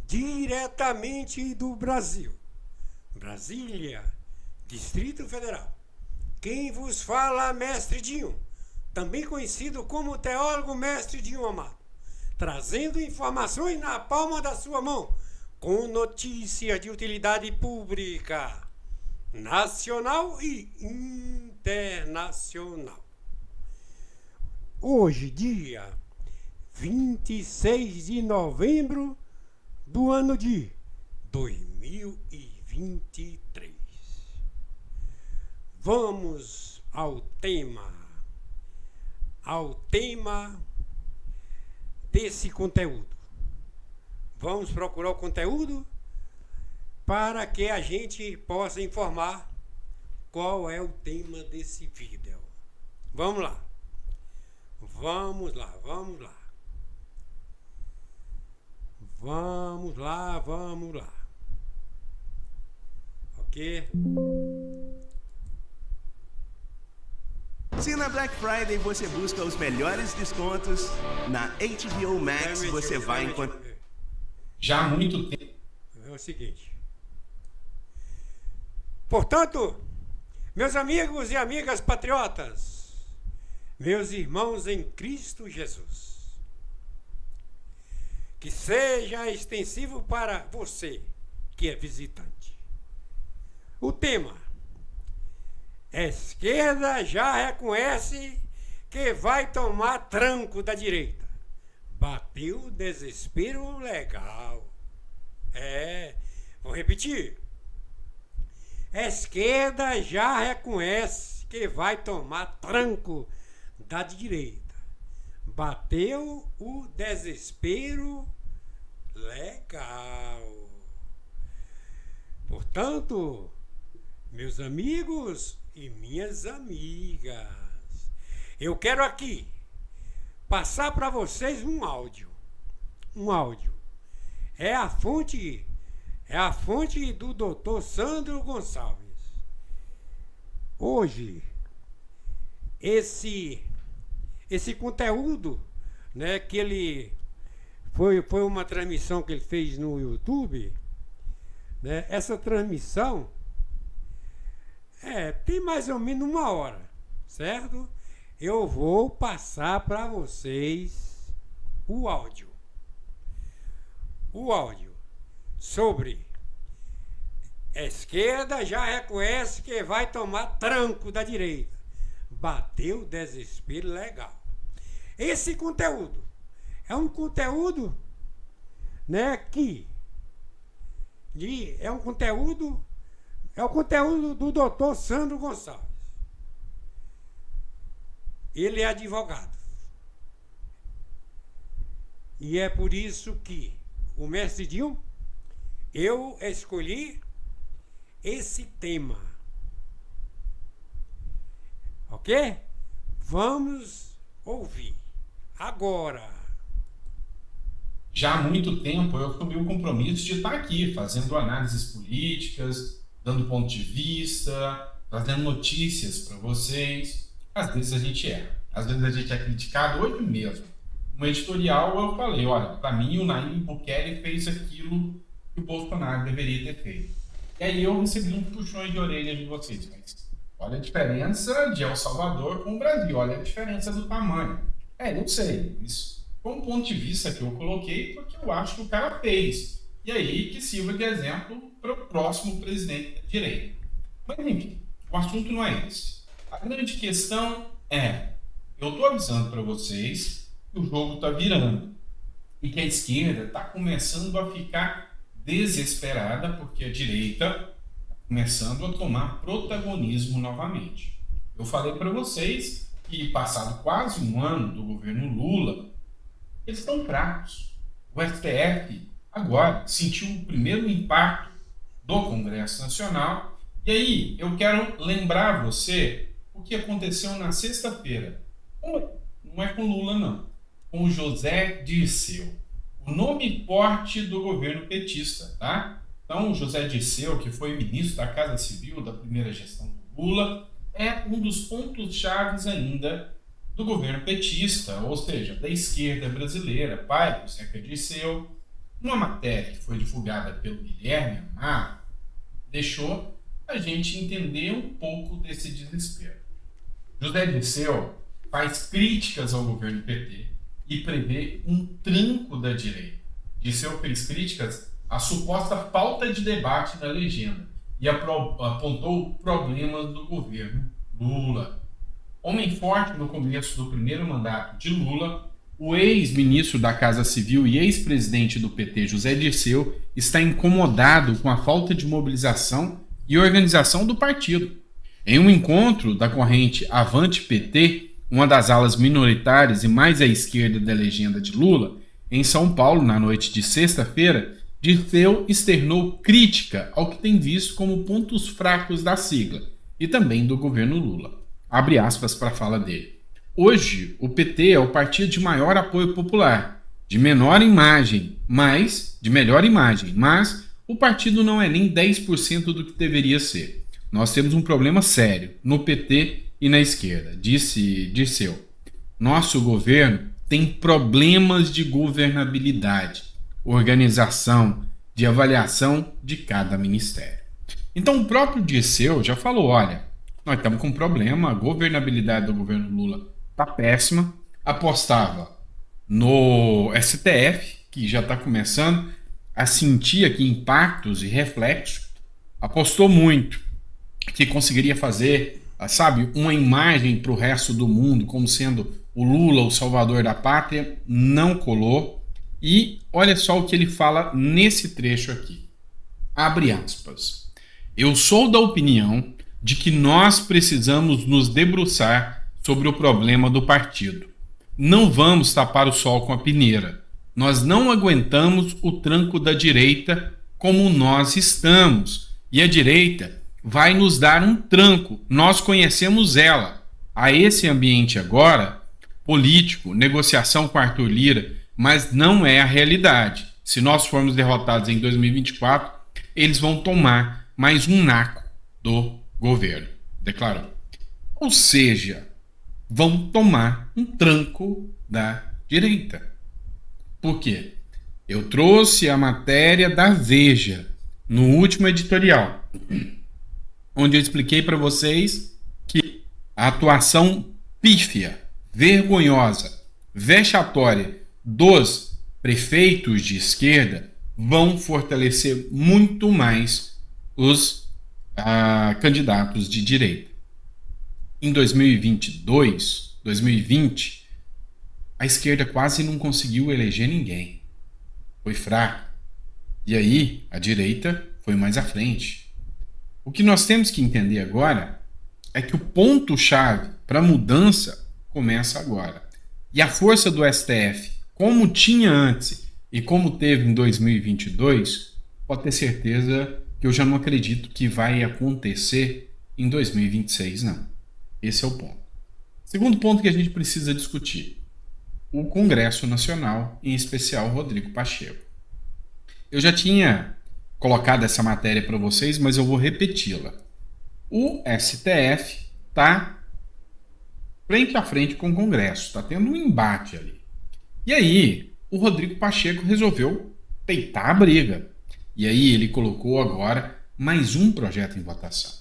Diretamente do Brasil, Brasília, Distrito Federal. Quem vos fala, Mestre Dinho, também conhecido como teólogo Mestre Dinho Amado, trazendo informações na palma da sua mão, com notícias de utilidade pública, nacional e internacional. Hoje, dia 26 de novembro do ano de 2023. Vamos ao tema desse conteúdo. Vamos procurar o conteúdo para que a gente possa informar qual é o tema desse vídeo. Vamos lá. Vamos lá. Ok? Se na Black Friday você busca os melhores descontos, na HBO Max você vai encontrar... Já há muito tempo. É o seguinte. Portanto, meus amigos e amigas patriotas, meus irmãos em Cristo Jesus, que seja extensivo para você que é visitante. O tema: esquerda já reconhece que vai tomar tranco da direita. Bateu desespero legal. Vou repetir. Esquerda já reconhece que vai tomar tranco da direita. Bateu o desespero legal. Portanto, meus amigos e minhas amigas, eu quero aqui passar para vocês um áudio. É a fonte do Dr. Sandro Gonçalves. Hoje, esse conteúdo, né, que ele foi uma transmissão que ele fez no YouTube, né? Essa transmissão tem mais ou menos 1 hora, certo? Eu vou passar para vocês o áudio sobre esquerda já reconhece que vai tomar tranco da direita. Bateu desespero legal. Esse conteúdo é um conteúdo, né, é o conteúdo do Dr. Sandro Gonçalves. Ele é advogado. E é por isso que o Mestre Dinho, eu escolhi esse tema. Ok? Vamos ouvir agora. Já há muito tempo eu assumi o compromisso de estar aqui fazendo análises políticas, dando ponto de vista, trazendo notícias para vocês. Às vezes a gente erra, às vezes a gente é criticado. Hoje mesmo, no editorial eu falei, olha, para mim o Nayib Bukele fez aquilo que o Bolsonaro deveria ter feito. E aí eu recebi uns puxões de orelha de vocês, mas olha a diferença de El Salvador com o Brasil, olha a diferença do tamanho. Eu sei, isso foi um ponto de vista que eu coloquei porque eu acho que o cara fez. E aí que sirva de exemplo para o próximo presidente da direita. Mas enfim, o assunto não é esse. A grande questão eu estou avisando para vocês que o jogo está virando e que a esquerda está começando a ficar desesperada porque a direita está começando a tomar protagonismo novamente. Eu falei para vocês que, passado quase 1 ano do governo Lula, eles estão fracos. O STF agora sentiu o primeiro impacto do Congresso Nacional. E aí eu quero lembrar você o o que aconteceu na sexta-feira. Não é com Lula, não. Com José Dirceu. O nome forte do governo petista, tá? Então, José Dirceu, que foi ministro da Casa Civil da primeira gestão do Lula, é um dos pontos chaves ainda do governo petista, ou seja, da esquerda brasileira, pai do Zeca Dirceu. Uma matéria que foi divulgada pelo Guilherme Amaro deixou a gente entender um pouco desse desespero. José Dirceu faz críticas ao governo PT e prevê um tranco da direita. Dirceu fez críticas à suposta falta de debate na legenda e apontou problemas do governo Lula. Homem forte no começo do primeiro mandato de Lula, o ex-ministro da Casa Civil e ex-presidente do PT, José Dirceu, está incomodado com a falta de mobilização e organização do partido. Em um encontro da corrente Avante PT, uma das alas minoritárias e mais à esquerda da legenda de Lula, em São Paulo, na noite de sexta-feira, Dirceu externou crítica ao que tem visto como pontos fracos da sigla e também do governo Lula. Abre aspas para a fala dele. Hoje, o PT é o partido de maior apoio popular, de melhor imagem, mas o partido não é nem 10% do que deveria ser. Nós temos um problema sério no PT e na esquerda, disse Dirceu. Nosso governo tem problemas de governabilidade, organização, de avaliação de cada ministério. Então o próprio Dirceu já falou, olha, nós estamos com um problema, a governabilidade do governo Lula está péssima, apostava no STF, que já está começando a sentir aqui impactos e reflexos, apostou muito que conseguiria fazer, sabe, uma imagem para o resto do mundo como sendo o Lula, o salvador da pátria, não colou. E olha só o que ele fala nesse trecho aqui. Abre aspas. Eu sou da opinião de que nós precisamos nos debruçar sobre o problema do partido. Não vamos tapar o sol com a peneira. Nós não aguentamos o tranco da direita como nós estamos. E a direita vai nos dar um tranco. Nós conhecemos ela. A esse ambiente agora, político, negociação com Arthur Lira, mas não é a realidade. Se nós formos derrotados em 2024, eles vão tomar mais um naco do governo, declarou. Ou seja, vão tomar um tranco da direita. Por quê? Eu trouxe a matéria da Veja no último editorial, onde eu expliquei para vocês que a atuação pífia, vergonhosa, vexatória dos prefeitos de esquerda vão fortalecer muito mais os candidatos de direita. Em 2020, a esquerda quase não conseguiu eleger ninguém. Foi fraca. E aí, a direita foi mais à frente. O que nós temos que entender agora é que o ponto-chave para a mudança começa agora. E a força do STF, como tinha antes e como teve em 2022, pode ter certeza que eu já não acredito que vai acontecer em 2026, não. Esse é o ponto. Segundo ponto que a gente precisa discutir. O Congresso Nacional, em especial Rodrigo Pacheco. Eu já tinha colocado essa matéria para vocês, mas eu vou repeti-la. O STF está frente a frente com o Congresso, está tendo um embate ali. E aí, o Rodrigo Pacheco resolveu peitar a briga. E aí ele colocou agora mais um projeto em votação.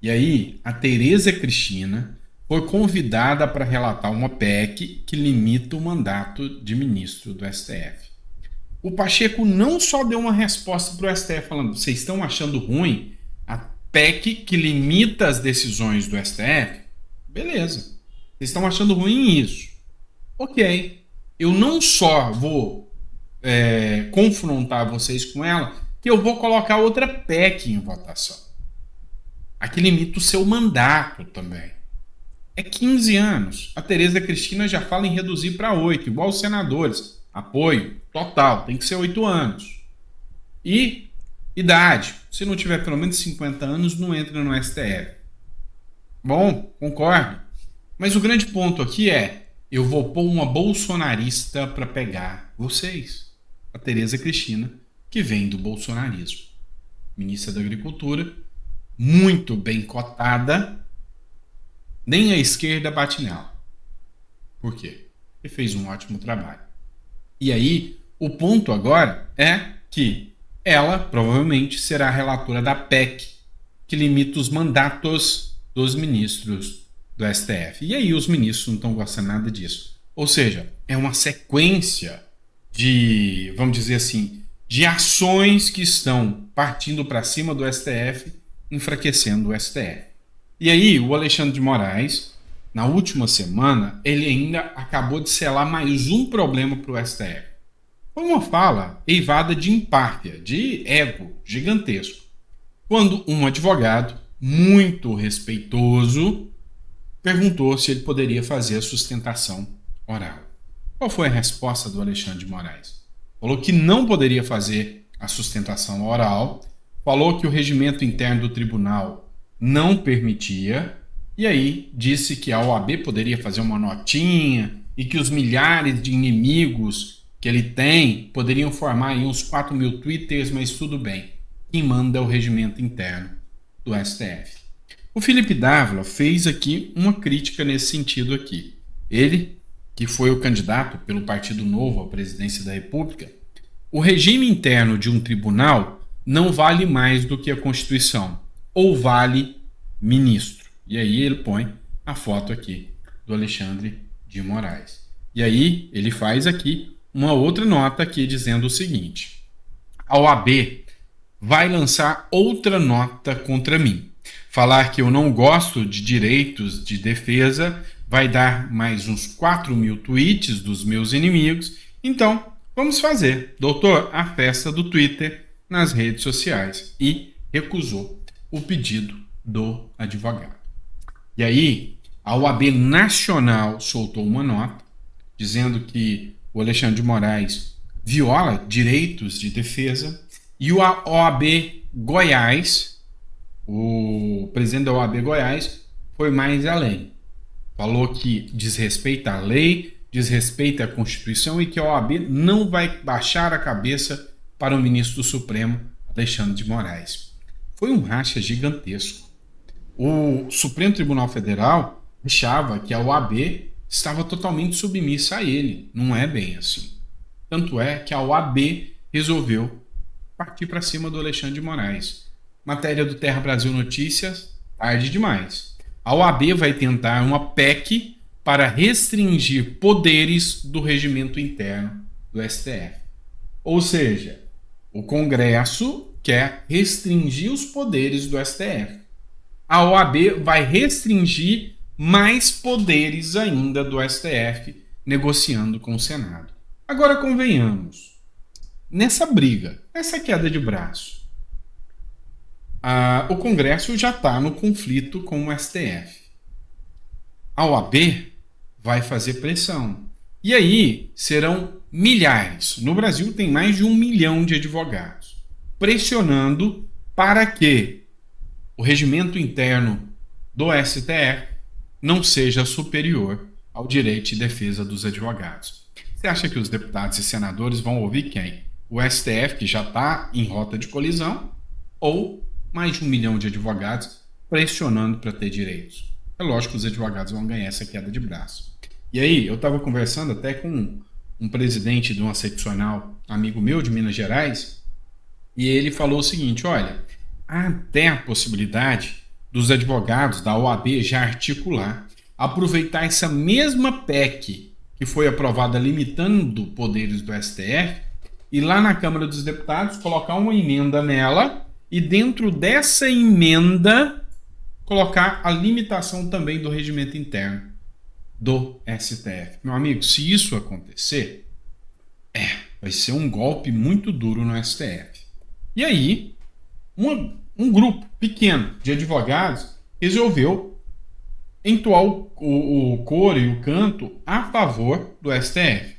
E aí, a Tereza Cristina foi convidada para relatar uma PEC que limita o mandato de ministro do STF. O Pacheco não só deu uma resposta para o STF falando, vocês estão achando ruim a PEC que limita as decisões do STF? Beleza. Vocês estão achando ruim isso? Ok. Eu não só vou confrontar vocês com ela, que eu vou colocar outra PEC em votação. A que limita o seu mandato também. É 15 anos. A Tereza Cristina já fala em reduzir para 8, igual os senadores. Apoio total, tem que ser 8 anos. E idade. Se não tiver pelo menos 50 anos, não entra no STF. Bom, concordo. Mas o grande ponto aqui é, eu vou pôr uma bolsonarista para pegar vocês. A Tereza Cristina, que vem do bolsonarismo. Ministra da Agricultura, muito bem cotada, nem a esquerda bate nela. Por quê? Ele fez um ótimo trabalho. E aí, o ponto agora é que ela provavelmente será a relatora da PEC, que limita os mandatos dos ministros do STF. E aí os ministros não estão gostando nada disso. Ou seja, é uma sequência de, vamos dizer assim, de ações que estão partindo para cima do STF, enfraquecendo o STF. E aí o Alexandre de Moraes, na última semana, ele ainda acabou de selar mais um problema para o STF. Foi uma fala eivada de empáfia, de ego gigantesco. Quando um advogado, muito respeitoso, perguntou se ele poderia fazer a sustentação oral. Qual foi a resposta do Alexandre de Moraes? Falou que não poderia fazer a sustentação oral, falou que o regimento interno do tribunal não permitia, e aí disse que a OAB poderia fazer uma notinha e que os milhares de inimigos que ele tem poderiam formar aí uns 4 mil twitters, mas tudo bem. Quem manda é o regimento interno do STF. O Felipe Dávila fez aqui uma crítica nesse sentido aqui. Ele, que foi o candidato pelo Partido Novo à presidência da República, o regime interno de um tribunal não vale mais do que a Constituição, ou vale ministro. E aí ele põe a foto aqui do Alexandre de Moraes. E aí ele faz aqui uma outra nota aqui dizendo o seguinte: a OAB vai lançar outra nota contra mim. Falar que eu não gosto de direitos de defesa vai dar mais uns 4 mil tweets dos meus inimigos. Então, vamos fazer, doutor, a festa do Twitter nas redes sociais. E recusou o pedido do advogado. E aí, a OAB Nacional soltou uma nota dizendo que o Alexandre de Moraes viola direitos de defesa e o OAB Goiás, o presidente da OAB Goiás, foi mais além. Falou que desrespeita a lei, desrespeita a Constituição e que a OAB não vai baixar a cabeça para o ministro do Supremo, Alexandre de Moraes. Foi um racha gigantesco. O Supremo Tribunal Federal achava que a OAB estava totalmente submissa a ele. Não é bem assim. Tanto é que a OAB resolveu partir para cima do Alexandre de Moraes. Matéria do Terra Brasil Notícias, tarde demais. A OAB vai tentar uma PEC para restringir poderes do regimento interno do STF. Ou seja, o Congresso quer restringir os poderes do STF. A OAB vai restringir mais poderes ainda do STF, negociando com o Senado. Agora convenhamos, nessa briga, nessa queda de braço, o Congresso já está no conflito com o STF. A OAB vai fazer pressão. E aí serão milhares. No Brasil tem mais de 1 milhão de advogados pressionando para que o regimento interno do STF não seja superior ao direito de defesa dos advogados. Você acha que os deputados e senadores vão ouvir quem? O STF, que já está em rota de colisão, ou mais de 1 milhão de advogados pressionando para ter direitos? É lógico que os advogados vão ganhar essa queda de braço. E aí, eu estava conversando até com um presidente de uma seccional, amigo meu de Minas Gerais, e ele falou o seguinte: olha, há até a possibilidade dos advogados da OAB já articular, aproveitar essa mesma PEC que foi aprovada limitando poderes do STF e lá na Câmara dos Deputados colocar uma emenda nela e dentro dessa emenda colocar a limitação também do regimento interno do STF. Meu amigo, se isso acontecer, vai ser um golpe muito duro no STF. E aí, um grupo pequeno de advogados resolveu entoar o coro e o canto a favor do STF.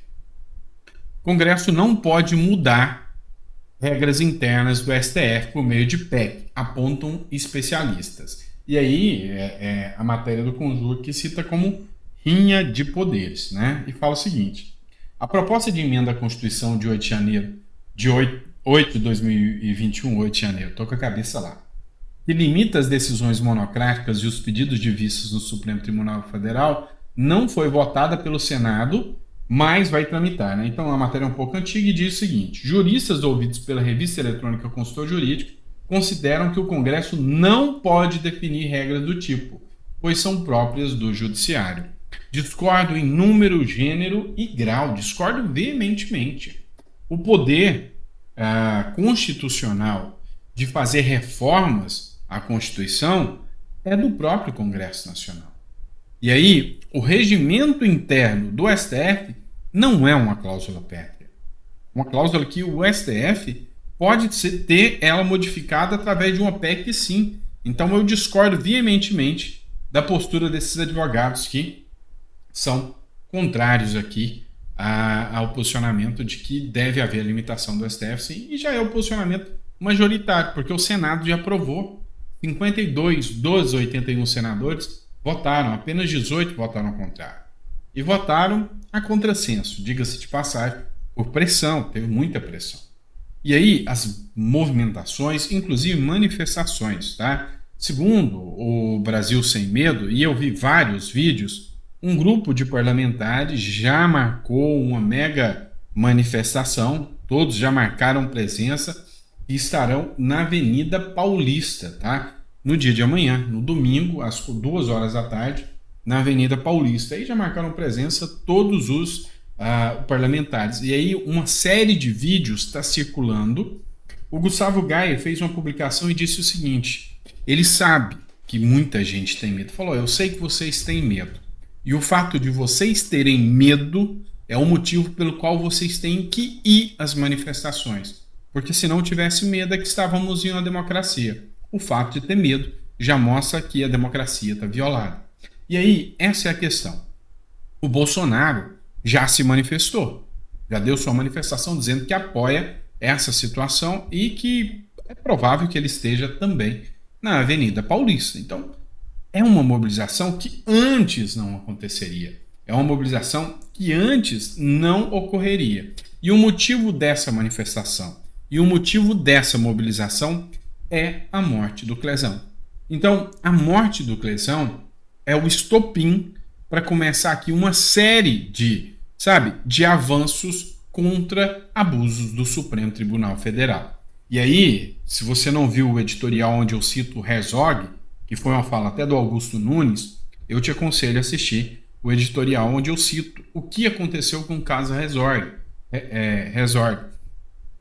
O Congresso não pode mudar regras internas do STF por meio de PEC, apontam especialistas. E E aí, a matéria do Conjur que cita como rinha de poderes, né? E fala o seguinte: a proposta de emenda à Constituição de 8 de janeiro, de 8 de 2021, 8 de janeiro, tô com a cabeça lá, que limita as decisões monocráticas e os pedidos de vistas no Supremo Tribunal Federal, não foi votada pelo Senado, mas vai tramitar, né? Então a matéria é um pouco antiga e diz o seguinte: juristas ouvidos pela revista eletrônica Consultor Jurídico consideram que o Congresso não pode definir regras do tipo, pois são próprias do Judiciário. Discordo em número, gênero e grau, discordo veementemente. O poder constitucional de fazer reformas à Constituição é do próprio Congresso Nacional. E aí, o regimento interno do STF não é uma cláusula pétrea. Uma cláusula que o STF pode ter ela modificada através de uma PEC, sim. Então eu discordo veementemente da postura desses advogados que são contrários aqui ao posicionamento de que deve haver limitação do STF, sim, e já é o posicionamento majoritário, porque o Senado já aprovou. 52 dos 81 senadores votaram, apenas 18 votaram ao contrário. E votaram a contrassenso, diga-se de passagem, por pressão, teve muita pressão. E aí, as movimentações, inclusive manifestações, tá? Segundo o Brasil Sem Medo, e eu vi vários vídeos, um grupo de parlamentares já marcou uma mega manifestação, todos já marcaram presença e estarão na Avenida Paulista, tá? No dia de amanhã, no domingo, às 2 horas da tarde, na Avenida Paulista. Aí já marcaram presença todos os parlamentares. E aí uma série de vídeos está circulando. O Gustavo Gaia fez uma publicação e disse o seguinte: ele sabe que muita gente tem medo. Falou: eu sei que vocês têm medo. E o fato de vocês terem medo é o motivo pelo qual vocês têm que ir às manifestações. Porque se não tivesse medo é que estávamos em uma democracia. O fato de ter medo já mostra que a democracia está violada. E aí, essa é a questão. O Bolsonaro já se manifestou, já deu sua manifestação dizendo que apoia essa situação e que é provável que ele esteja também na Avenida Paulista. Então, é uma mobilização que antes não aconteceria. É uma mobilização que antes não ocorreria. E o motivo dessa manifestação e o motivo dessa mobilização é a morte do Clezão. Então, a morte do Clezão é o estopim para começar aqui uma série de avanços contra abusos do Supremo Tribunal Federal. E aí, se você não viu o editorial onde eu cito o Herzog, que foi uma fala até do Augusto Nunes, eu te aconselho a assistir o editorial onde eu cito o que aconteceu com o caso Herzog.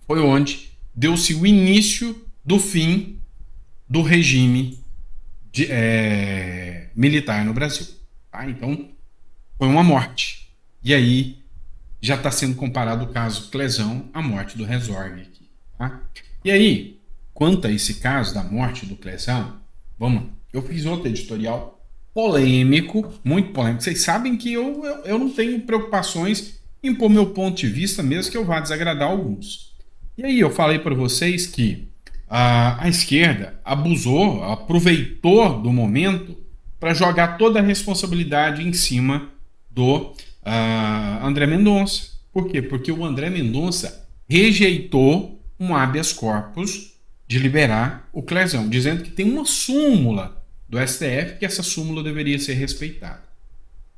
Foi onde deu-se o início do fim do regime militar no Brasil. Tá? Então, foi uma morte. E aí, já está sendo comparado o caso Clezão à morte do Herzog aqui. Tá? E aí, quanto a esse caso da morte do Clezão, vamos lá. Eu fiz outro editorial polêmico, muito polêmico. Vocês sabem que eu não tenho preocupações em pôr meu ponto de vista, mesmo que eu vá desagradar alguns. E aí eu falei para vocês que a esquerda abusou, aproveitou do momento para jogar toda a responsabilidade em cima do André Mendonça. Por quê? Porque o André Mendonça rejeitou um habeas corpus de liberar o Clezão, dizendo que tem uma súmula do STF que essa súmula deveria ser respeitada.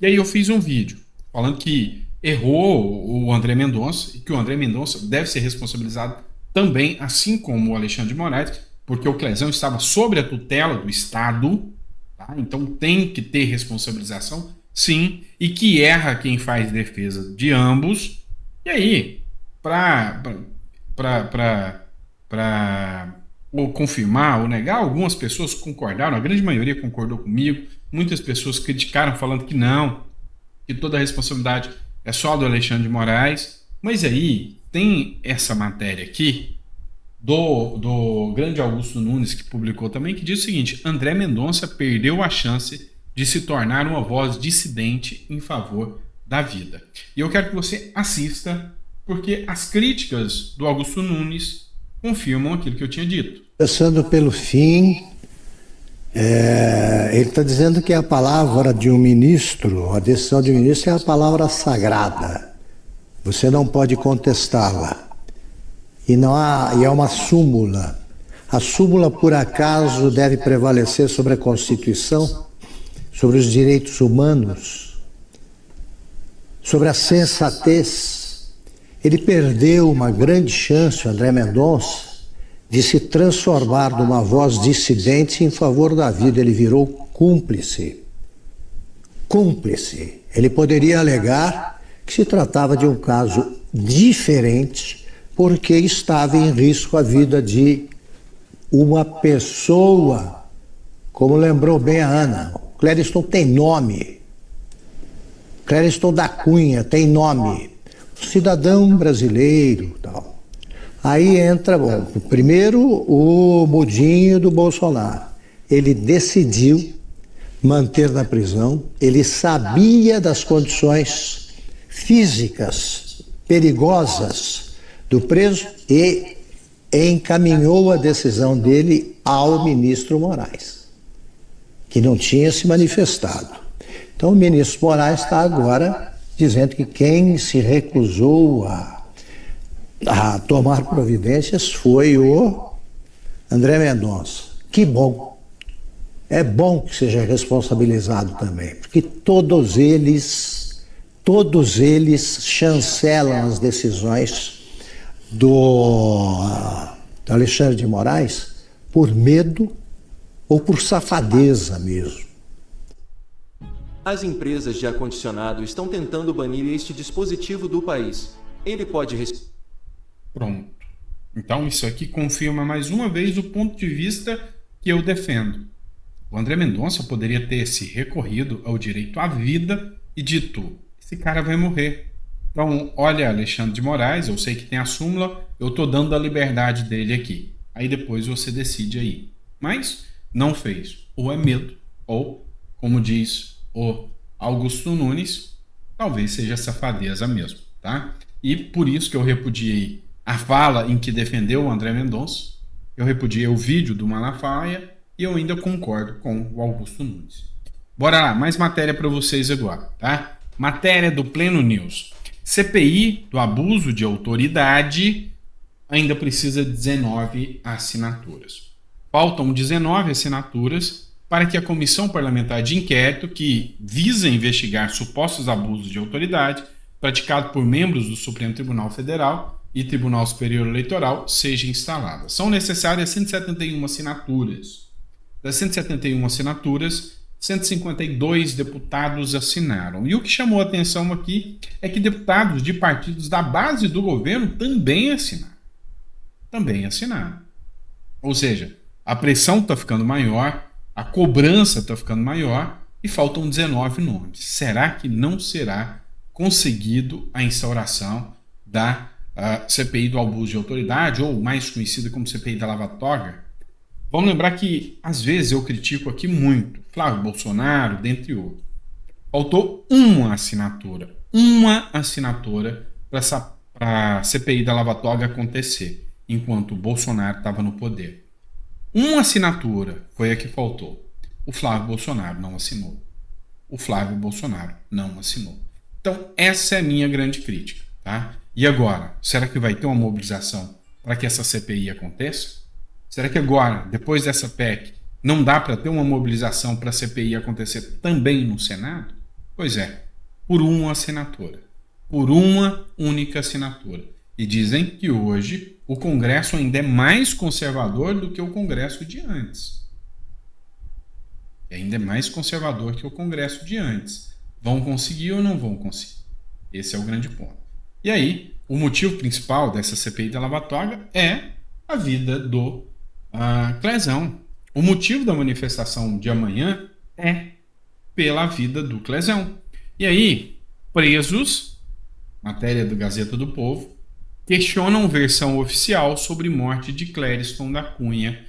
E aí eu fiz um vídeo falando que errou o André Mendonça e que o André Mendonça deve ser responsabilizado também, assim como o Alexandre de Moraes, porque o Clezão estava sob a tutela do Estado, tá? Então tem que ter responsabilização, sim, e que erra quem faz defesa de ambos. E aí, para confirmar ou negar, algumas pessoas concordaram, a grande maioria concordou comigo, muitas pessoas criticaram falando que não, que toda a responsabilidade é só do Alexandre de Moraes. Mas aí tem essa matéria aqui do grande Augusto Nunes, que publicou também, que diz o seguinte: André Mendonça perdeu a chance de se tornar uma voz dissidente em favor da vida. E eu quero que você assista, porque as críticas do Augusto Nunes confirmam aquilo que eu tinha dito. Passando pelo fim, Ele está dizendo que a palavra de um ministro, a decisão de um ministro é a palavra sagrada. Você não pode contestá-la. E é uma súmula. A súmula, por acaso, deve prevalecer sobre a Constituição, sobre os direitos humanos, sobre a sensatez. Ele perdeu uma grande chance, o André Mendonça, de se transformar numa voz dissidente em favor da vida. Ele virou cúmplice. Cúmplice. Ele poderia alegar que se tratava de um caso diferente, porque estava em risco a vida de uma pessoa, como lembrou bem a Ana. O Clériston tem nome. Clériston da Cunha tem nome. Cidadão brasileiro, tal. Aí entra, primeiro o mudinho do Bolsonaro. Ele decidiu manter na prisão, ele sabia das condições físicas perigosas do preso e encaminhou a decisão dele ao ministro Moraes, que não tinha se manifestado. Então o ministro Moraes está agora dizendo que quem se recusou a tomar providências foi o André Mendonça. Que bom. É bom que seja responsabilizado também, porque todos eles chancelam as decisões do Alexandre de Moraes por medo ou por safadeza mesmo. As empresas de ar-condicionado estão tentando banir este dispositivo do país. Ele pode... Pronto. Então isso aqui confirma mais uma vez o ponto de vista que eu defendo. O André Mendonça poderia ter se recorrido ao direito à vida e dito: esse cara vai morrer. Então, olha, Alexandre de Moraes, eu sei que tem a súmula, eu estou dando a liberdade dele aqui. Aí depois você decide aí. Mas não fez. Ou é medo, ou, como diz o Augusto Nunes, talvez seja safadeza mesmo, tá? E por isso que eu repudiei a fala em que defendeu o André Mendonça, eu repudiei o vídeo do Malafaia e eu ainda concordo com o Augusto Nunes. Bora lá, mais matéria para vocês agora, tá? Matéria do Pleno News. CPI do abuso de autoridade ainda precisa de 19 assinaturas. Faltam 19 assinaturas para que a Comissão Parlamentar de Inquérito, que visa investigar supostos abusos de autoridade praticados por membros do Supremo Tribunal Federal e Tribunal Superior Eleitoral, seja instalada. São necessárias 171 assinaturas. Das 171 assinaturas, 152 deputados assinaram. E o que chamou a atenção aqui é que deputados de partidos da base do governo também assinaram. Também assinaram. Ou seja, a pressão está ficando maior, a cobrança está ficando maior e faltam 19 nomes. Será que não será conseguido a instauração da CPI do abuso de autoridade, ou mais conhecida como CPI da Lava Toga? Vamos lembrar que, às vezes, eu critico aqui muito Flávio Bolsonaro, dentre outros. Faltou uma assinatura para a CPI da Lava Toga acontecer, enquanto o Bolsonaro estava no poder. Uma assinatura foi a que faltou. O Flávio Bolsonaro não assinou. Então, essa é a minha grande crítica, tá? E agora, será que vai ter uma mobilização para que essa CPI aconteça? Será que agora, depois dessa PEC, não dá para ter uma mobilização para a CPI acontecer também no Senado? Pois é, por uma assinatura. Por uma única assinatura. E dizem que hoje o Congresso ainda é mais conservador do que o Congresso de antes. Vão conseguir ou não vão conseguir? Esse é o grande ponto. E aí, o motivo principal dessa CPI da Lava Toga é a vida do Clezão. O motivo da manifestação de amanhã é pela vida do Clezão. E aí, presos, matéria do Gazeta do Povo, questionam versão oficial sobre morte de Clériston da Cunha,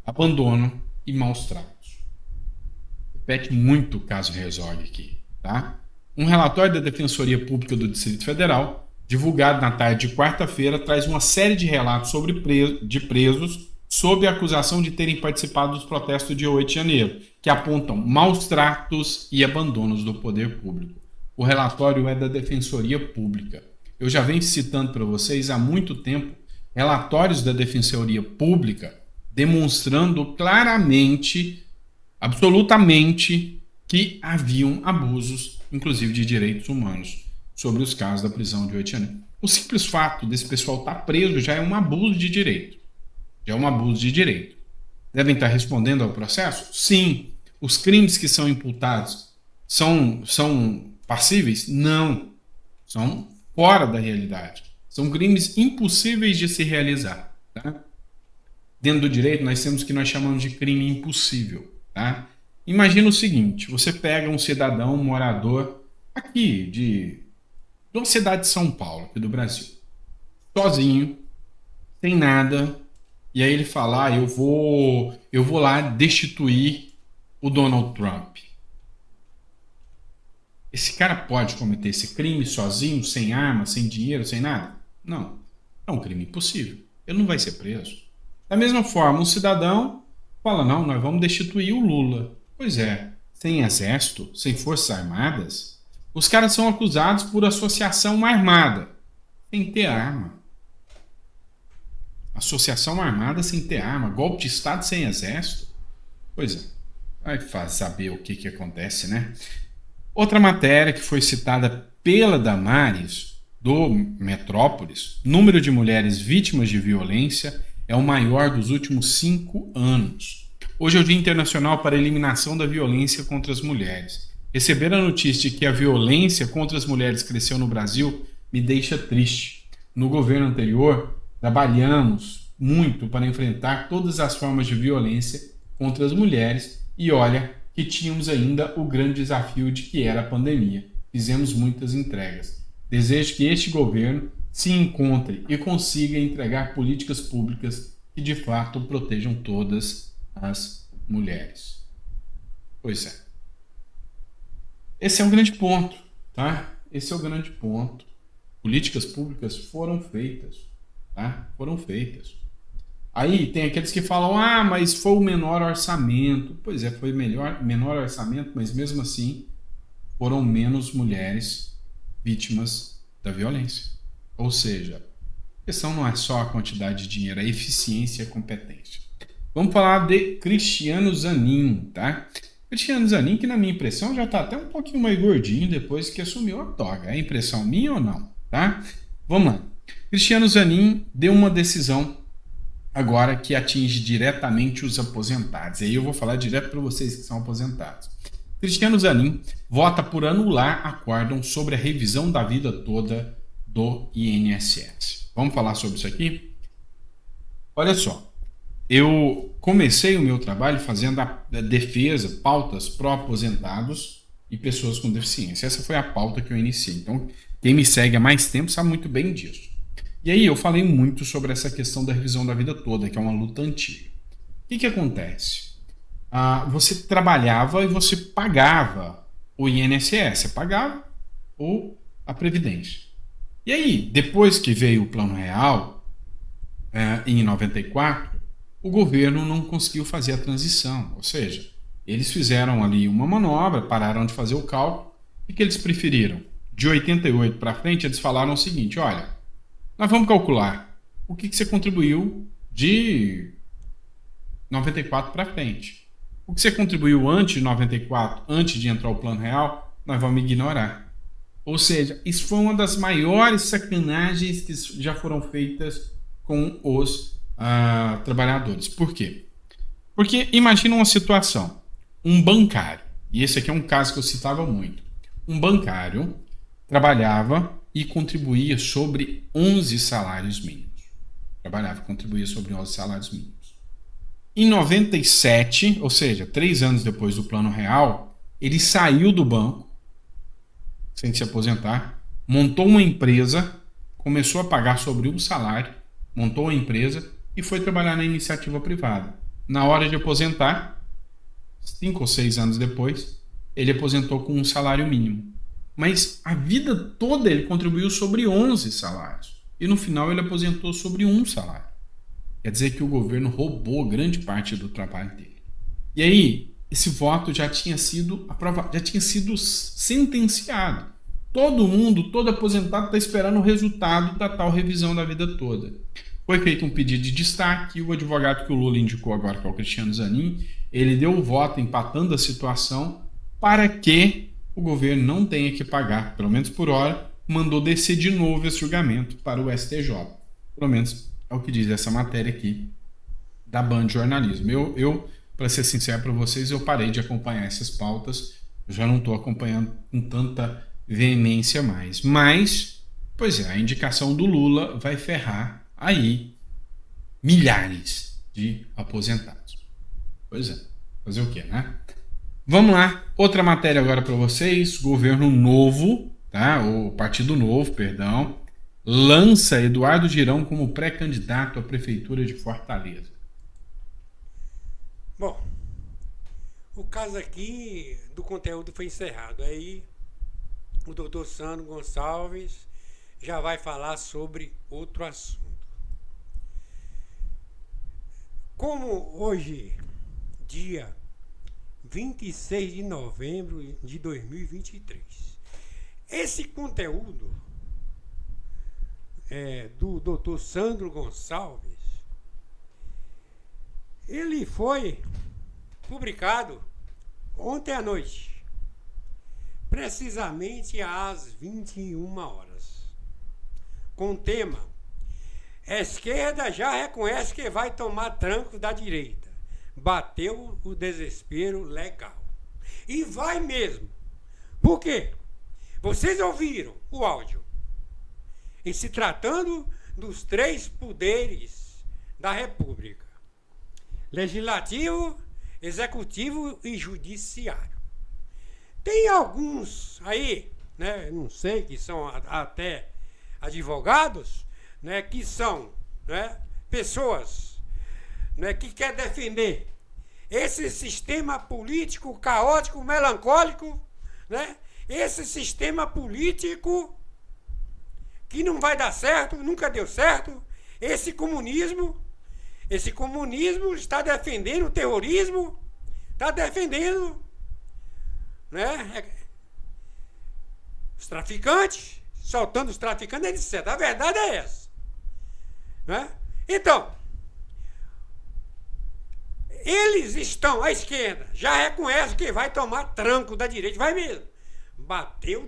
abandono e maus tratos. Repete muito o caso Herzog aqui, tá? Um relatório da Defensoria Pública do Distrito Federal, divulgado na tarde de quarta-feira, traz uma série de relatos de presos sob a acusação de terem participado dos protestos de 8 de janeiro, que apontam maus tratos e abandonos do poder público. O relatório é da Defensoria Pública. Eu já venho citando para vocês há muito tempo relatórios da Defensoria Pública demonstrando claramente, absolutamente, que haviam abusos, inclusive de direitos humanos, sobre os casos da prisão de 8 de janeiro. O simples fato desse pessoal estar preso já é um abuso de direito. Já é um abuso de direito. Devem estar respondendo ao processo? Sim. Os crimes que são imputados são passíveis? Não. São fora da realidade. São crimes impossíveis de se realizar. Tá? Dentro do direito, nós temos o que nós chamamos de crime impossível. Tá? Imagina o seguinte, você pega um cidadão, um morador aqui de uma cidade de São Paulo, aqui do Brasil, sozinho, sem nada, e aí ele fala, eu vou lá destituir o Donald Trump. Esse cara pode cometer esse crime sozinho, sem arma, sem dinheiro, sem nada? Não. É um crime impossível. Ele não vai ser preso. Da mesma forma, um cidadão fala, não, nós vamos destituir o Lula. Pois é, sem exército, sem forças armadas, os caras são acusados por associação armada, sem ter arma. Associação armada sem ter arma, golpe de Estado sem exército. Pois é, vai saber o que acontece, né? Outra matéria que foi citada pela Damares, do Metrópolis, número de mulheres vítimas de violência é o maior dos últimos 5 anos. Hoje é o Dia Internacional para a Eliminação da Violência contra as Mulheres. Receber a notícia de que a violência contra as mulheres cresceu no Brasil me deixa triste. No governo anterior, trabalhamos muito para enfrentar todas as formas de violência contra as mulheres e olha que tínhamos ainda o grande desafio de que era a pandemia. Fizemos muitas entregas. Desejo que este governo se encontre e consiga entregar políticas públicas que de fato protejam todas as mulheres. Pois é. Esse é um grande ponto, tá? Esse é o grande ponto. Políticas públicas foram feitas, tá? Foram feitas. Aí tem aqueles que falam, mas foi o menor orçamento. Pois é, foi menor orçamento, mas mesmo assim foram menos mulheres vítimas da violência. Ou seja, a questão não é só a quantidade de dinheiro, é a eficiência e a competência. Vamos falar de Cristiano Zanin, tá? Cristiano Zanin, que na minha impressão já está até um pouquinho mais gordinho depois que assumiu a toga. É impressão minha ou não? Tá? Vamos lá. Cristiano Zanin deu uma decisão agora que atinge diretamente os aposentados. E aí eu vou falar direto para vocês que são aposentados. Cristiano Zanin vota por anular acórdão sobre a revisão da vida toda do INSS. Vamos falar sobre isso aqui? Olha só. Eu comecei o meu trabalho fazendo a defesa, pautas pró-aposentados e pessoas com deficiência. Essa foi a pauta que eu iniciei. Então, quem me segue há mais tempo sabe muito bem disso. E aí eu falei muito sobre essa questão da revisão da vida toda, que é uma luta antiga. O que acontece? Você trabalhava e você pagava o INSS, você pagava ou a Previdência. E aí, depois que veio o Plano Real, em 94, o governo não conseguiu fazer a transição. Ou seja, eles fizeram ali uma manobra, pararam de fazer o cálculo, e que eles preferiram? De 88 para frente, eles falaram o seguinte, olha, nós vamos calcular o que você contribuiu de 94 para frente. O que você contribuiu antes de 94, antes de entrar o Plano Real, nós vamos ignorar. Ou seja, isso foi uma das maiores sacanagens que já foram feitas com os trabalhadores. Por quê? Porque imagina uma situação, um bancário, e esse aqui é um caso que eu citava muito, um bancário trabalhava e contribuía sobre 11 salários mínimos. Trabalhava e contribuía sobre 11 salários mínimos. Em 97, ou seja, 3 anos depois do Plano Real, ele saiu do banco, sem se aposentar, montou uma empresa, começou a pagar sobre um salário, montou uma empresa e foi trabalhar na iniciativa privada. Na hora de aposentar, 5 ou 6 anos depois, ele aposentou com um salário mínimo. Mas a vida toda ele contribuiu sobre 11 salários. E no final ele aposentou sobre um salário. Quer dizer que o governo roubou grande parte do trabalho dele. E aí, esse voto já tinha sido aprovado, já tinha sido sentenciado. Todo mundo, todo aposentado está esperando o resultado da tal revisão da vida toda. Foi feito um pedido de destaque e o advogado que o Lula indicou agora, que é o Cristiano Zanin, ele deu o voto empatando a situação para que o governo não tenha que pagar, pelo menos por hora, mandou descer de novo esse julgamento para o STJ. Pelo menos é o que diz essa matéria aqui da Band Jornalismo. Eu para ser sincero para vocês, eu parei de acompanhar essas pautas, eu já não estou acompanhando com tanta veemência mais. Mas, pois é, a indicação do Lula vai ferrar aí milhares de aposentados. Pois é, fazer o quê, né? Vamos lá, outra matéria agora para vocês. Governo Novo, tá? O Partido Novo, perdão, lança Eduardo Girão como pré-candidato à Prefeitura de Fortaleza. Bom, o caso aqui do conteúdo foi encerrado. Aí o doutor Sandro Gonçalves já vai falar sobre outro assunto. Como hoje, dia 26 de novembro de 2023, esse conteúdo do doutor Sandro Gonçalves, ele foi publicado ontem à noite, precisamente às 21 horas, com o tema: esquerda já reconhece que vai tomar tranco da direita. Bateu o desespero legal. E vai mesmo. Por quê? Vocês ouviram o áudio. Em se tratando dos 3 poderes da República: Legislativo, Executivo e Judiciário. Tem alguns aí, né, não sei, que são até advogados, né, que são, né, pessoas, né, que quer defender esse sistema político caótico, melancólico, né, esse sistema político que não vai dar certo, nunca deu certo, esse comunismo está defendendo o terrorismo, está defendendo, né, os traficantes, soltando os traficantes, etc. A verdade é essa, né? Então, eles estão, à esquerda, já reconhece que vai tomar tranco da direita, vai mesmo. Bateu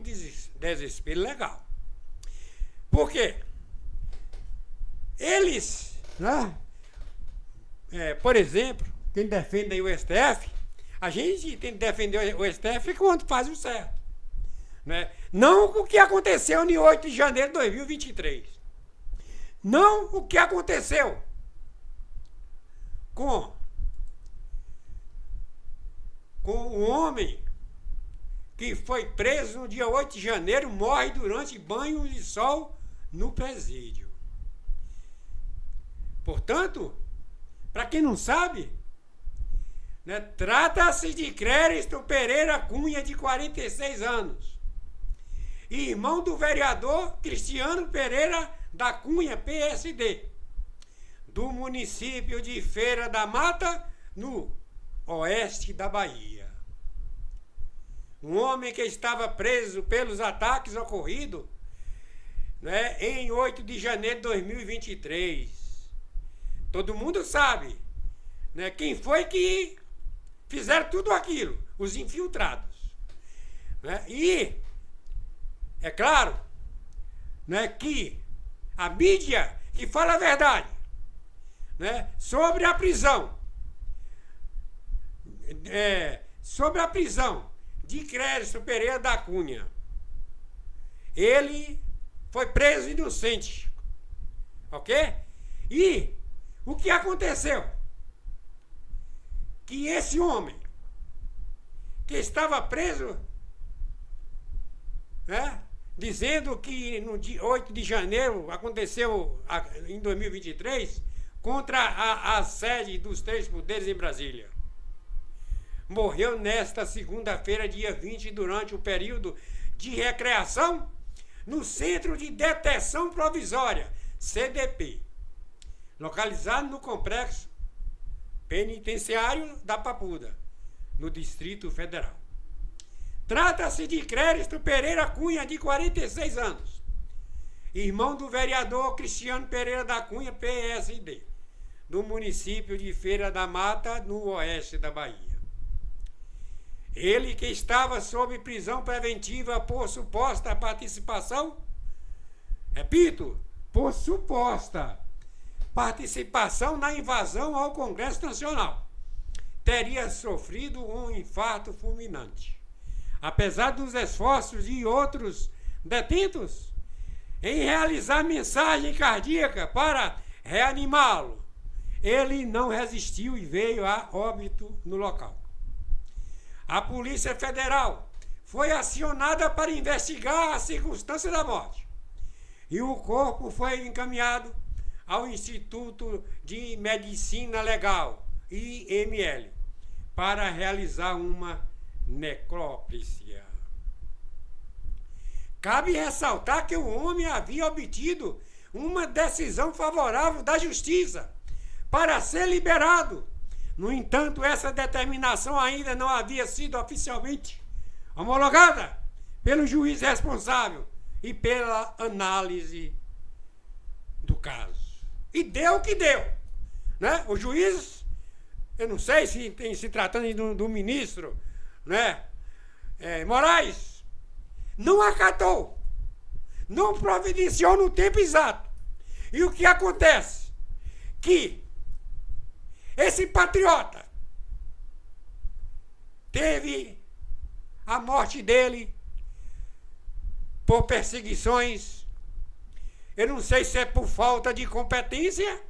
desespero legal. Por quê? Eles, né? Por exemplo, quem defende aí o STF, a gente tem que defender o STF quando faz o certo, né? Não o que aconteceu em 8 de janeiro de 2023. Não o que aconteceu com o homem que foi preso no dia 8 de janeiro, morre durante banho de sol no presídio. Portanto, para quem não sabe, né, trata-se de Crériston Pereira Cunha, de 46 anos, irmão do vereador Cristiano Pereira da Cunha, PSD, do município de Feira da Mata, no oeste da Bahia. Um homem que estava preso pelos ataques ocorridos, né, em 8 de janeiro de 2023. Todo mundo sabe, né, quem foi que fizeram tudo aquilo, os infiltrados, né? E é claro, né, que a mídia que fala a verdade, né, sobre a prisão de Crériston Pereira da Cunha. Ele foi preso inocente, ok? E o que aconteceu? Que esse homem que estava preso, né, dizendo que no dia 8 de janeiro aconteceu em 2023 contra a sede dos 3 poderes em Brasília. Morreu nesta segunda-feira, dia 20, durante o período de recreação no Centro de Detenção Provisória, CDP, localizado no complexo penitenciário da Papuda, no Distrito Federal. Trata-se de Crédito Pereira Cunha, de 46 anos, irmão do vereador Cristiano Pereira da Cunha, PSD, do município de Feira da Mata, no oeste da Bahia. Ele que estava sob prisão preventiva por suposta participação, repito, por suposta participação na invasão ao Congresso Nacional, teria sofrido um infarto fulminante. Apesar dos esforços de outros detentos em realizar mensagem cardíaca para reanimá-lo, ele não resistiu e veio a óbito no local. A Polícia Federal foi acionada para investigar a circunstância da morte e o corpo foi encaminhado ao Instituto de Medicina Legal, IML, para realizar uma necrópsia. Cabe ressaltar que o homem havia obtido uma decisão favorável da Justiça para ser liberado. No entanto, essa determinação ainda não havia sido oficialmente homologada pelo juiz responsável e pela análise do caso. E deu o que deu, né? O juiz, eu não sei se tem se tratando do ministro, né, Moraes, não acatou, não providenciou no tempo exato. E o que acontece? Que esse patriota teve a morte dele por perseguições. Eu não sei se é por falta de competência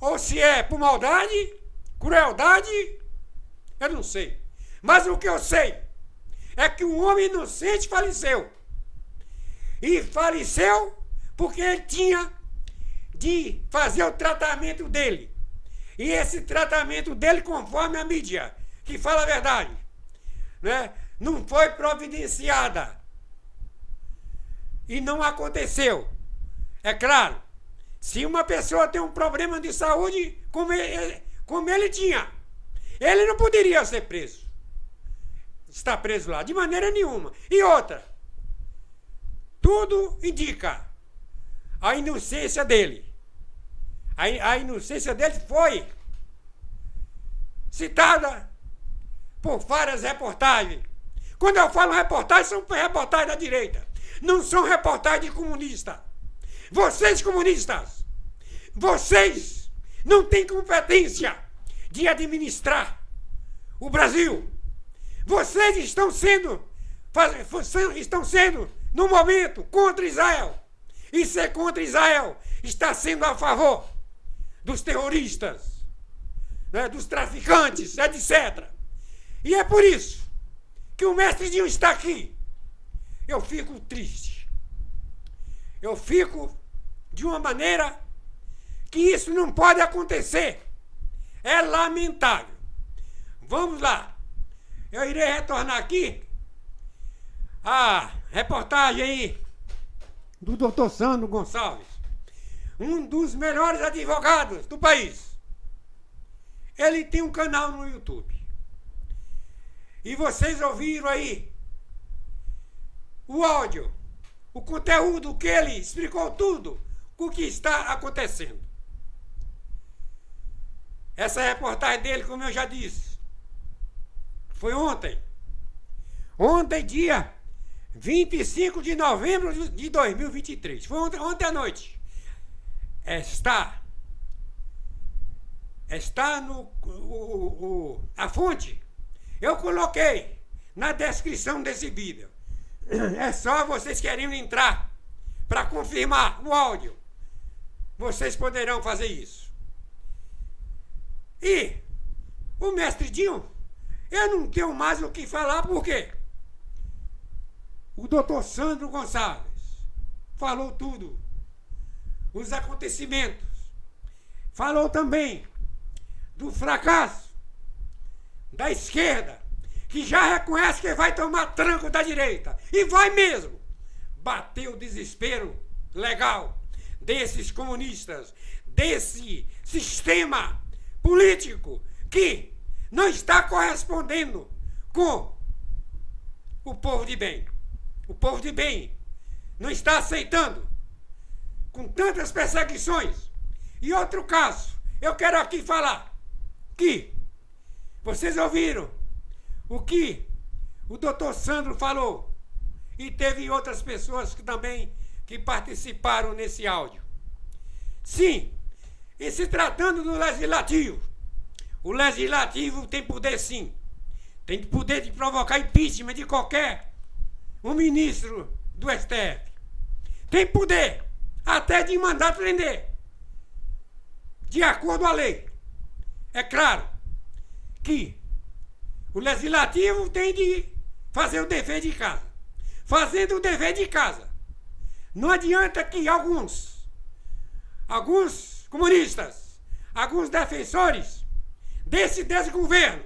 ou se é por maldade, crueldade, eu não sei. Mas o que eu sei é que um homem inocente faleceu. E faleceu porque ele tinha de fazer o tratamento dele. E esse tratamento dele, conforme a mídia, que fala a verdade, né, não foi providenciada. E não aconteceu. É claro, se uma pessoa tem um problema de saúde, como ele tinha, ele não poderia ser preso. Está preso lá, de maneira nenhuma. E outra, tudo indica a inocência dele. A inocência dele foi citada por várias reportagens. Quando eu falo reportagens, são reportagens da direita. Não são reportagens de comunista. Vocês, comunistas, vocês não têm competência de administrar o Brasil. Vocês estão sendo, no momento, contra Israel. E ser contra Israel está sendo a favor dos terroristas, né, dos traficantes, etc. E é por isso que o mestre Dinho está aqui. Eu fico triste. Eu fico de uma maneira que isso não pode acontecer. É lamentável. Vamos lá. Eu irei retornar aqui a reportagem aí do Dr. Sandro Gonçalves, um dos melhores advogados do país. Ele tem um canal no YouTube. E vocês ouviram aí o áudio, o conteúdo que ele explicou tudo o que está acontecendo. Essa reportagem dele, como eu já disse, foi ontem. Ontem, dia 25 de novembro de 2023. Foi ontem à noite. Está no a fonte. Eu coloquei na descrição desse vídeo. É só vocês querendo entrar para confirmar o áudio. Vocês poderão fazer isso. E o mestre Dinho, eu não tenho mais o que falar, por quê? O doutor Sandro Gonçalves falou tudo. Os acontecimentos. Falou também do fracasso da esquerda, que já reconhece que vai tomar tranco da direita. E vai mesmo. Bateu o desespero legal. desses comunistas, desse sistema político que não está correspondendo com o povo de bem. O povo de bem não está aceitando, com tantas perseguições. E outro caso, eu quero aqui falar que vocês ouviram o que o doutor Sandro falou, e teve outras pessoas que também que participaram nesse áudio. Sim, e se tratando do legislativo, o legislativo tem poder sim, tem poder de provocar impeachment de qualquer um ministro do STF. Tem poder até de mandar prender, de acordo com a lei. É claro que o legislativo tem de fazer o dever de casa. Fazendo o dever de casa, não adianta que alguns comunistas, alguns defensores desse desgoverno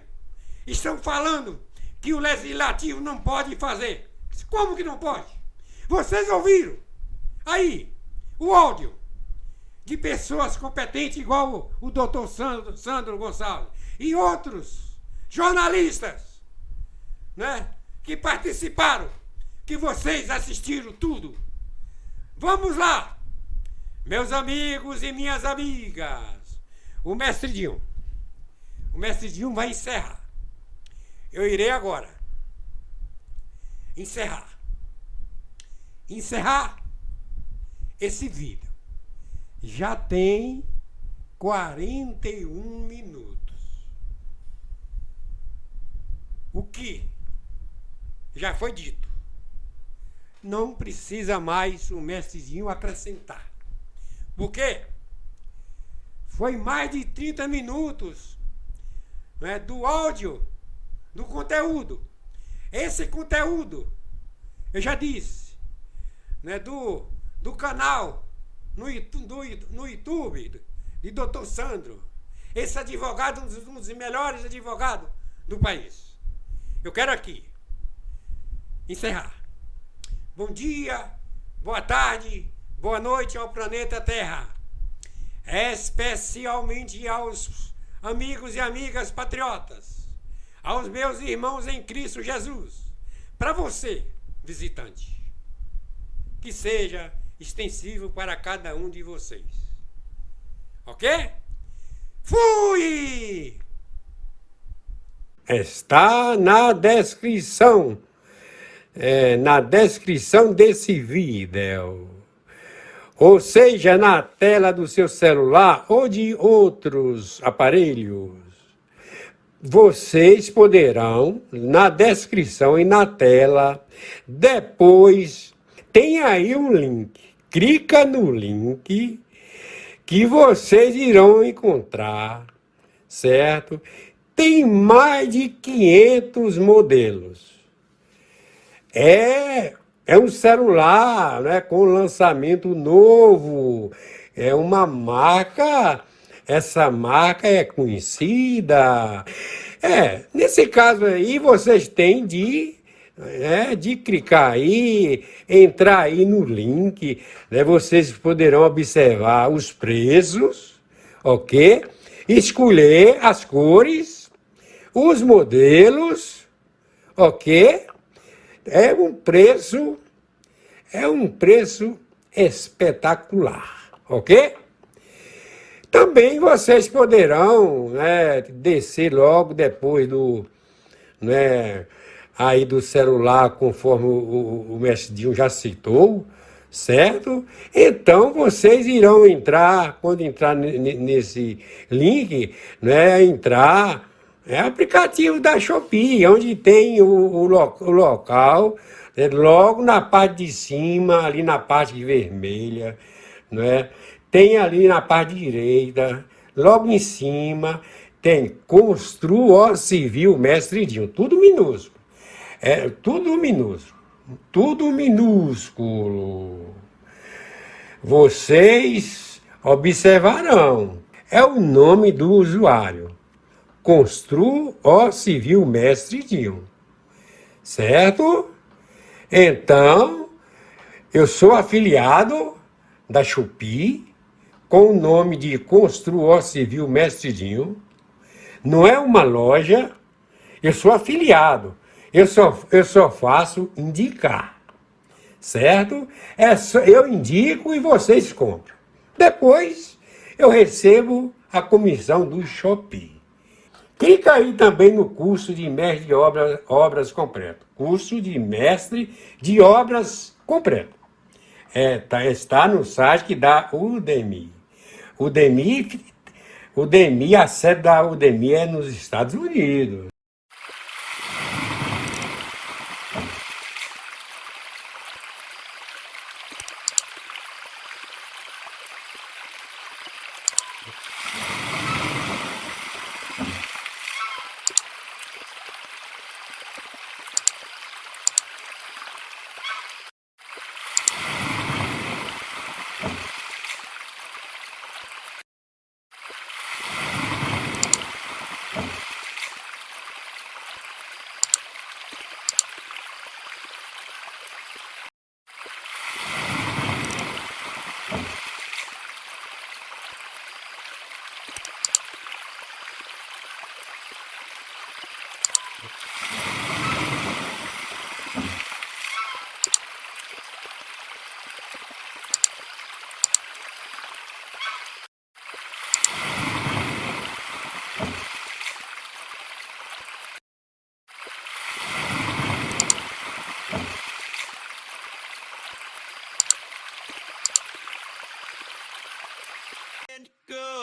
estão falando que o legislativo não pode fazer. Como que não pode? Vocês ouviram aí o áudio de pessoas competentes igual o doutor Sandro Gonçalves e outros jornalistas, né, que participaram, que vocês assistiram tudo. Vamos lá, meus amigos e minhas amigas. O mestre Dinho vai encerrar. Eu irei agora encerrar esse vídeo. Já tem 41 minutos. O que já foi dito. Não precisa mais o mestrezinho acrescentar. Por quê? Foi mais de 30 minutos, né, do áudio, do conteúdo. Esse conteúdo, eu já disse, né, do canal no YouTube de Dr. Sandro. Esse advogado, um dos melhores advogados do país. Eu quero aqui encerrar. Bom dia, boa tarde, boa noite ao planeta Terra. Especialmente aos amigos e amigas patriotas, aos meus irmãos em Cristo Jesus. Para você, visitante, que seja extensivo para cada um de vocês. Ok? Fui! Está na descrição. Na descrição desse vídeo, ou seja, na tela do seu celular ou de outros aparelhos, vocês poderão, na descrição e na tela, depois tem aí um link. Clica no link que vocês irão encontrar, certo? Tem mais de 500 modelos. É um celular, né, com lançamento novo, é uma marca, essa marca é conhecida. Nesse caso aí, vocês têm de clicar aí, entrar aí no link, né, vocês poderão observar os preços, ok? Escolher as cores, os modelos, ok? É um preço espetacular, ok? Também vocês poderão, né, descer logo depois aí do celular, conforme o mestre Dinho já citou, certo? Então vocês irão entrar, quando entrar nesse link, né, aplicativo da Shopee, onde tem o local, logo na parte de cima, ali na parte vermelha, né? Tem ali na parte direita, logo em cima, tem Constru Civil Mestre Dinho, tudo minúsculo. Tudo minúsculo. Vocês observarão, é o nome do usuário. Constru Civil Mestre Dinho, certo? Então, eu sou afiliado da Shopee, com o nome de Construó Civil Mestre Dinho. Não é uma loja, eu sou afiliado, eu só faço indicar, certo? Eu indico e vocês compram. Depois eu recebo a comissão do Shopee. Clica aí também no curso de mestre de obras completo. Curso de mestre de obras completo. Está no site da Udemy. Udemy, a sede da Udemy é nos Estados Unidos. Go!